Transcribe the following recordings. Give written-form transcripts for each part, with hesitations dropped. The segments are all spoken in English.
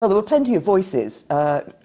Well, there were plenty of voices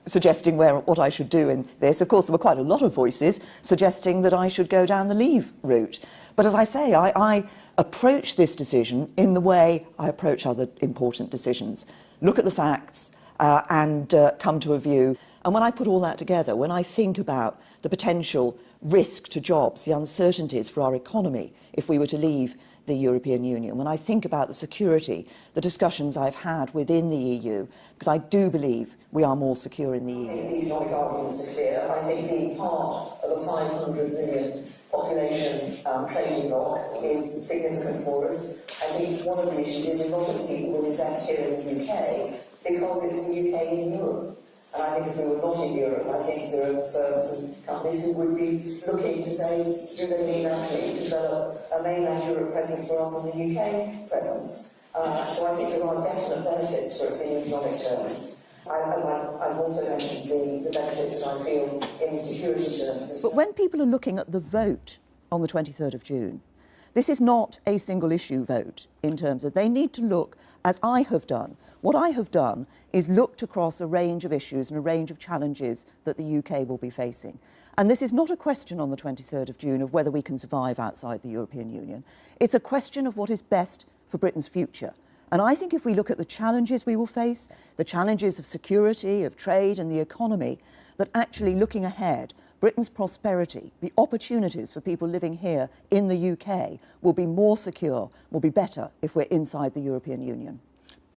suggesting what I should do in this. Of course, there were quite a lot of voices suggesting that I should go down the leave route. But as I say, I approach this decision in the way I approach other important decisions. Look at the facts and come to a view. And when I put all that together, when I think about the potential risk to jobs, the uncertainties for our economy if we were to leave the European Union, when I think about the security, the discussions I've had within the EU, because I do believe we are more secure in the EU. I think the economic arguments are clear. I think being part of a 500 million population trading bloc is significant for us. I think one of the issues is a lot of people will invest here in the UK because it's the UK in Europe. And I think if we were not in Europe, I think there are firms and companies who would be looking to say, do they need actually to develop a mainland Europe presence rather than the UK presence? So I think there are definite benefits for us in economic terms. As I've also mentioned, the benefits that I feel in security terms. But when people are looking at the vote on the 23rd of June, this is not a single issue vote in terms of they need to look, as I have done. What I have done is looked across a range of issues and a range of challenges that the UK will be facing. And this is not a question on the 23rd of June of whether we can survive outside the European Union. It's a question of what is best for Britain's future. And I think if we look at the challenges we will face, the challenges of security, of trade and the economy, that actually looking ahead, Britain's prosperity, the opportunities for people living here in the UK will be more secure, will be better if we're inside the European Union.